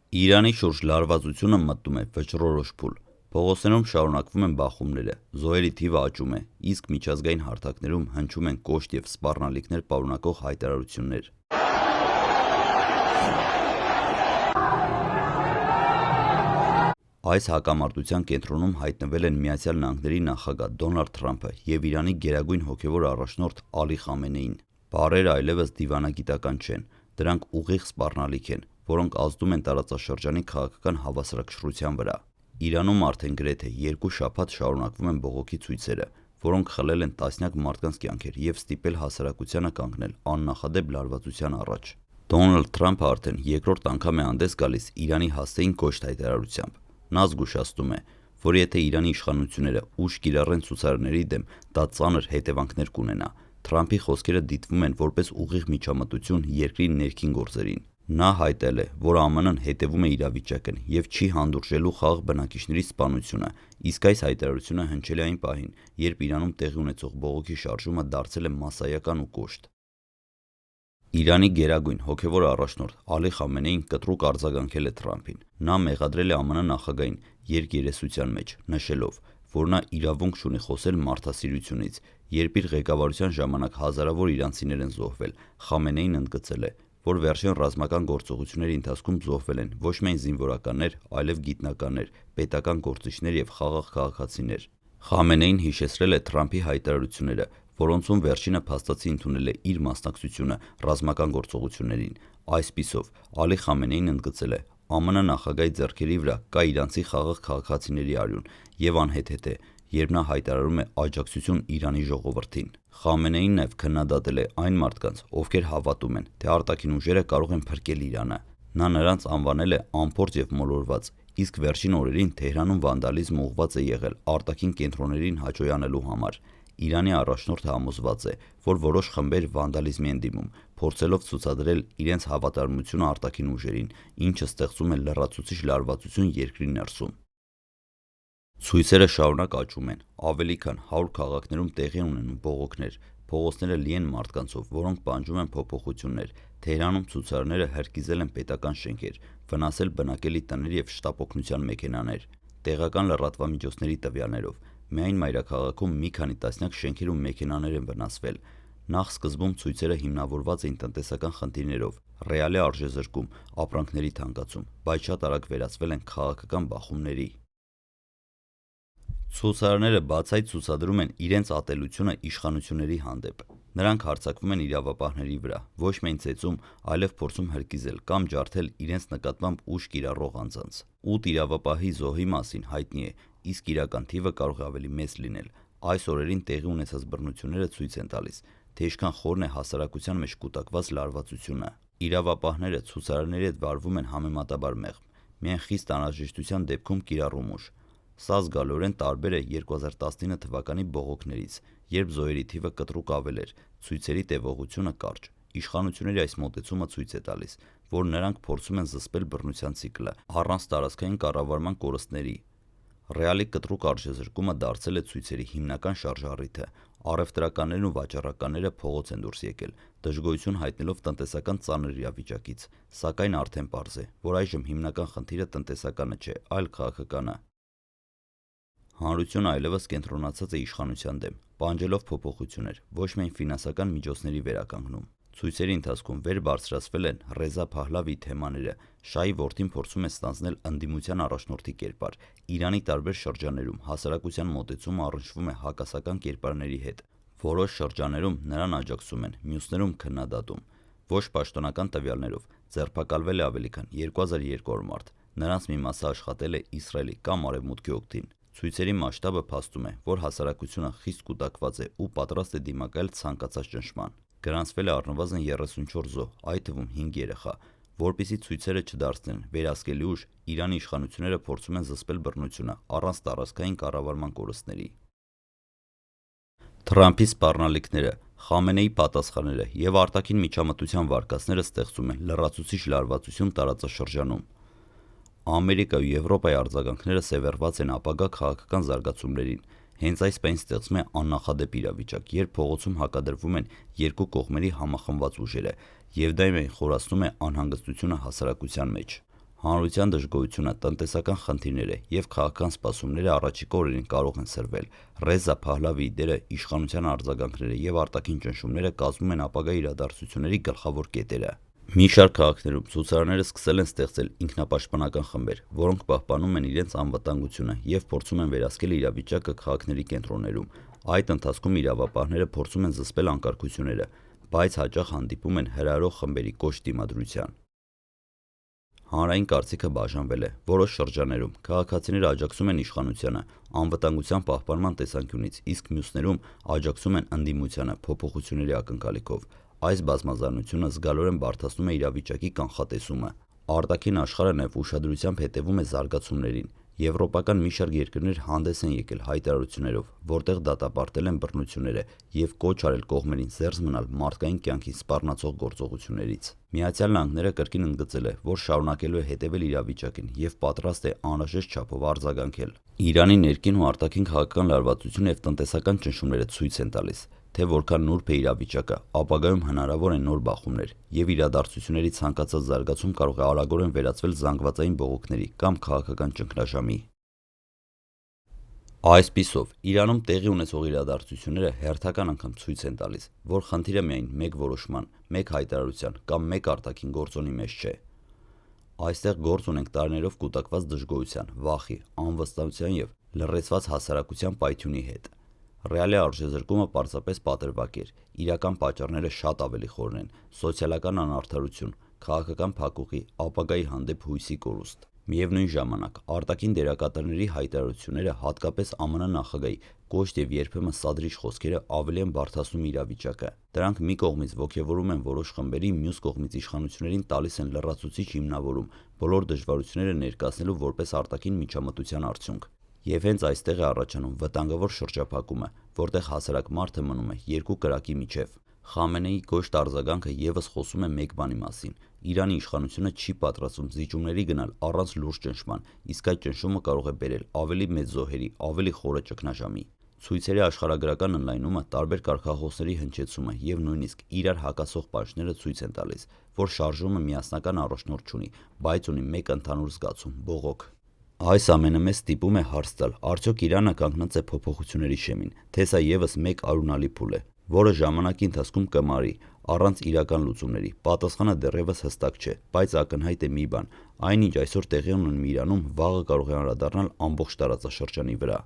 Իրանի շուրջ լարվածությունը մտնում է վճռորոշ փուլ։ Փողոցներում շարունակվում են բախումները, զոհերի թիվը աճում է, իսկ միջազգային հարթակներում հնչում են կոշտ և սպառնալիքներ պարունակող հայտարարություններ։ Այս հակամարտության կենտրոնում հայտնվել են ԱՄՆ նախագահ Դոնալդ Թրամփը և Իրանի գերագույն հոգևոր առաջնորդ Ալի Խամենեին։ Բառերը այլևս դիվանագիտական չեն, դրանք ուղիղ սպառնալիք են, որոնք ազդում են տարածաշրջանի քաղաքական հավասարակշռության վրա։ Իրանում արդեն գրեթե 2 շաբաթ շարունակվում են բողոքի ցույցերը, որոնք խլել են տասնյակ մարդկանց կյանքեր և ստիպել հասարակությանը կանգնել աննախադեպ լարվածության առաջ։ Դոնալդ Թրամփը արդեն երկրորդ անգամ է հանդես գալիս Իրանի հասցեին կոշտ հայտարարությամբ։ Նա զգուշացնում է, որ եթե Իրանի իշխանությունները ուժ կիրառեն ցուցարարների դեմ, դա ծանր հետևանքներ կունենա։ Թրամփի խոսքերը դիտվում են որպես ուղիղ միջամտություն երկրի ներքին գործերին։ Նա հայտել է, որ ԱՄՆ-ն հետևում է իրավիճակին և չի հանդուրժելու խաղաղ բնակիչների սպանությունը, իսկ այս հայտարարությունը հնչել է այն պահին, երբ Իրանում տեղի ունեցող բողոքի շարժումը դարձել է մասսայական ու կոշտ։ Իրանի գերագույն հոգևոր առաջնորդ Ալի Խամենեին կտրուկ արձագանքել է Թրամփին։ Նա մեղադրել է ԱՄՆ նախագահին երկերեսության մեջ, նշելով, որ նա իրավունք չունի խոսել մարդասիրությունից, երբ իր ղեկավարության ժամանակ հազարավոր իրանցիներ են զոհվել։ Խամենեին ընդգծել է, որ վերջին ռազմական գործողությունների ընթացքում զոհվել են ոչ միայն զինվորականներ, այլև գիտնականներ, պետական գործիչներ և խաղաղ քաղաքացիներ։ Խամենեին հիշեցրել է Թրամփի հայտարարությունները, որոնցում վերջինը փաստացի ընդունել է իր մասնակցությունը ռազմական գործողություններին։ Այսպիսով, Ալի Խամենեին ընդգծել է. ԱՄՆ նախագահի ձեռքերի վրա կա իրանցի խաղաղ քաղաքացիների արյուն և անհեթեթ է, երբ նա հայտարարում է աջակցություն Իրանի ժողովրդին։ Խամենեին նաև քննադատել է այն մարդկանց, ովքեր հավատում են, թե արտաքին ուժերը կարող են փրկել Իրանը։ Նա նրանց անվանել է անփորձ և մոլորված, իսկ վերջին օրերին Թեհրանում վանդալիզմը ուղղված է եղել արտաքին կենտրոններին հաճոյանելու համար։ Իրանի առաջնորդը համոզված է, որ որոշ խմբեր վանդալիզմի են դիմում, փորձելով ցուցադրել իրենց հավատարմությունը արտաքին ուժերին, ինչը ստեղծում է լրացուցիչ լարվածություն երկրի ներսում։ Ցույցերը շարունակ աճում են, ավելի քան 100 քաղաքներում տեղի են ունենում բողոքներ, փողոցները լի են մարդկանցով, որոնք պահանջում են փոփոխություններ։ Թեհրանում ցուցարարները հրկիզել են պետական շենքեր, վնասել բնակելի տներ և շտապ օգնության մեքենաներ։ Տեղական լրատվամիջոցների տվյալներով միայն մայրաքաղաքում մի քանի տասնյակ շենքեր ու մեքենաներ են վնասվել։ Նախ սկզբում ցույցերը հիմնավորված էին տնտեսական խնդիրներով, ռեալ է արժեզրկում, ապրանքների թանկացում, բայց շատ արագ վերածվել են քաղաքական բախումների։ Ցուցարարները բացահայտ ցուցադրում են իրենց ատելությունը իշխանությունների հանդեպ։ Նրանք հարձակվում են իրավապահների վրա, ոչ միայն ծեծում, այլև փորձում հրկիզել կամ ջարդել իրենց նկատմամբ ուժ կիրառող անձանց։ 8 իրավապահի զոհի մասին հայտնի է, իսկ իրական թիվը կարող է ավելի մեծ լինել։ Այս օրերին տեղի ունեցած բռնությունները ցույց են տալիս, թե ինչքան խորն է հասարակության մեջ կուտակված լարվածությունը։ Իրավապահները ցուցարարների հետ վարվում են համեմատաբար մեղմ, միայն խիստ անհրաժեշտության դեպքում կիրառում ուժ։ Սա զգալիորեն տարբեր է 2019 թվականի բողոքներից, երբ զոհերի թիվը կտրուկ ավել էր, ցույցերի տևողությունը կարճ։ Իշխանությունների այս մոտեցումը ցույց է տալիս, որ նրանք փորձում են զսպել բռնության ցիկլը առանց տարածքային կառավարման կորստների։ Ռեալի կտրուկ արժեզրկումը դարձել է ցույցերի հիմնական շարժառիթը։ Առևտրականներն ու վաճառականները փողոց են դուրս եկել, դժգոհություն հայտնելով տնտեսական ծանր իրավիճակից, սակայն արդեն պարզ է, որ այժմ հիմնական խնդիրը տնտեսականը չէ, այլ քաղաքականը։ Հանրությունը այլևս կենտրոնացած է իշխանության դեմ, պահանջելով փոփոխություններ, ոչ միայն ֆինանսական միջոցների վերականգնում։ Ցույցերի ընթացքում վեր բարձրացվել են Ռեզա Փահլավիի թեմաները, Շահի որդին փորձում է ստանձնել ընդդիմության առաջնորդի կերպար։ Իրանի տարբեր շրջաններում հասարակության մոտեցումը առնչվում է հակասական կերպարների հետ։ Որոշ շրջաններում նրան աջակցում են, մյուսներում քննադատում։ Ոչ պաշտոնական տվյալներով ձերբակալվել է ավելի քան 2200 մարդ։ Նրանց մի մասը աշխատել է Իսրայելի կամ Արևմուտքի օգտին։ Ցույցերի մասշտաբը փաստում է, որ հասարակությունը խիստ կուտակված է ու պատրաստ է դիմակայել ցանկացած ճնշման։ Գրանցվել է առնվազն 34 զոհ, այդ թվում 5 երեխա։ Որպեսզի ցույցերը չդարձնեն վերահսկելի ուժ, Իրանի իշխանությունները փորձում են զսպել բռնությունը առանց տարածքային կառավարման կորստների։ Թրամփի սպառնալիքները, Խամենեիի պատասխանները և արտաքին միջամտության վարկածները ստեղծում են լրացուցիչ լարվածություն տարածաշրջանում։ Ամերիկայի ու Եվրոպայի արձագանքները սևեռված են ապագա քաղաքական զարգացումներին։ Հենց այս պահին ստեղծվում է աննախադեպ իրավիճակ, երբ փողոցում հակադրվում են երկու կողմերի համախմբված ուժերը, և դա միայն խորացնում է անհանգստությունը հասարակության մեջ։ Հանրության դժգոհությունը, տնտեսական խնդիրները և քաղաքական սպասումները առաջիկա օրերին կարող են սրվել։ Ռեզա Փահլավիի դերը, իշխանության արձագանքները և արտաքին ճնշումները կազմում են ապագա իրադարձությունների գլխավոր կետերը։ Մի շարք քաղաքներում ցուցարարները սկսել են ստեղծել ինքնապաշտպանական խմբեր, որոնք պահպանում են իրենց անվտանգությունը և փորձում են վերահսկել իրավիճակը քաղաքների կենտրոններում։ Այդ ընթացքում իրավապահները փորձում են զսպել անկարգությունները, բայց հաճախ հանդիպում են հրահրող խմբերի կոշտ դիմադրության։ Հանրային կարծիքը բաժանվել է։ Որոշ շրջաններում քաղաքացիները աջակցում են իշխանությանը անվտանգության պահպանման տեսանկյունից, իսկ մյուսներում աջակցում են ընդդիմությանը փոփոխությունների ակնկալիքով։ Այս բազմազանությունը զգալորեն բարդացնում է իրավիճակի կանխատեսումը։ Արտաքին աշխարհը նաև ուշադրությամբ հետևում է զարգացումներին։ Եվրոպական մի շարք երկրներ հանդես են եկել հայտարարություններով, որտեղ դատապարտել են բռնությունները և կոչ արել կողմերին զերծ մնալ մարդկային կյանքին սպառնացող գործողություններից։ Միացյալ Նահանգները կրկին ընդգծել է, որ շարունակելու է հետևել իրավիճակին և պատրաստ է անհրաժեշտ չափով արձագանքել։ Իրանի ներքին ու արտաքին քաղաքական լարվածությունը և տնտեսական ճնշումները ցույց են տալիս, թե որքան նուրբ է իրավիճակը, ապագայում հնարավոր են նոր բախումներ, և իրադարձությունների ցանկացած զարգացում կարող է արագորեն վերածվել զանգվածային բողոքների կամ քաղաքական ճգնաժամի։ Այսպիսով, Իրանում տեղի ունեցող իրադարձությունները հերթական անգամ ցույց են տալիս, որ խնդիրը միայն մեկ որոշման, մեկ հայտարարության կամ մեկ արտաքին գործոնի մեջ չէ։ Այստեղ գործ ունենք տարիներով կուտակված դժգոհության, վախի, անվստահության և լռեցված հասարակության պայթյունի հետ։ Ռեալի արժեզրկումը պարզապես պատրվակ էր, իրական պատճառները շատ ավելի խորն են՝ սոցիալական անարդարություն, քաղաքական փակուղի, ապագայի հանդեպ հույսի կորուստ։ Միևնույն ժամանակ, արտաքին դերակատարների հայտարարությունները, հատկապես ԱՄՆ նախագահի կոշտ և երբեմն սադրիչ խոսքերը ավելի են բարդացնում իրավիճակը։ Դրանք մի կողմից ոգևորում են որոշ խմբերի, մյուս կողմից իշխանություններին տալիս են լրացուցիչ հիմնավորում, բոլոր դժվարությունները ներկայացնելու որպես արտաքին միջամտության արդյունք։ Եվ հենց այստեղ է առաջանում վտանգավոր շրջափակումը, որտեղ հասարակ մարդը մնում է երկու կրակի միջև։ Խամենեիի կոշտ արձագանքը ևս խոսում է մեկ բանի մասին՝ Իրանի իշխանությունը չի պատրաստվում զիջումների գնալ առանց լուրջ ճնշման, իսկ այդ ճնշումը կարող է բերել ավելի մեծ զոհերի, ավելի խորը ճգնաժամի։ Ցույցերի աշխարհագրական ընդլայնումը, տարբեր կարգախոսների հնչեցումը և նույնիսկ իրար հակասող պահանջները ցույց են տալիս, որ շարժումը միասնական առաջնորդ չունի, բայց ունի մեկ ընդհանուր զգացում՝ բողոք։ Այս ամենը մեզ ստիպում է հարց տալ՝ արդյոք Իրանը կանգնած է փոփոխությունների շեմին, թե սա ևս մեկ արունալի փուլ է, որը ժամանակի ընթացքում կմարի առանց իրական լուծումների։ Պատասխանը դեռևս հստակ չէ, բայց ակնհայտ է մի բան՝ այն, ինչ այսօր տեղի է ունենում Իրանում, վաղը կարող է անդրադառնալ ամբողջ տարածաշրջանի վրա։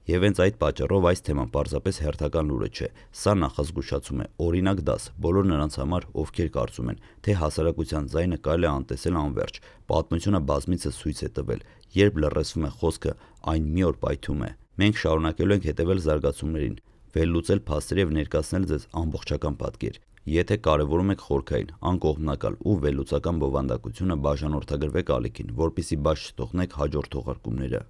Եվ հենց այդ պատճառով այս թեման պարզապես հերթական լուրը չէ։ Սա նախազգուշացում է, օրինակ դաս բոլոր նրանց համար, ովքեր կարծում են, թե հասարակության ձայնը կարելի է անտեսել անվերջ։ Պատմությունը բազմիցս ցույց է տվել, երբ լռեցվում է խոսքը, այն մի օր պայթում է։ Մենք շարունակելու ենք հետևել զարգացումներին, վերլուծել փաստերը և ներկայացնել ձեզ ամբողջական պատկեր։ Եթե կարևորում եք խորքային, անկողմնակալ ու վերլուծական բովանդակությունը, բաժանորդագրվեք ալիքին, որպեսզի բաց չթողնեք հաջորդ թողարկումները։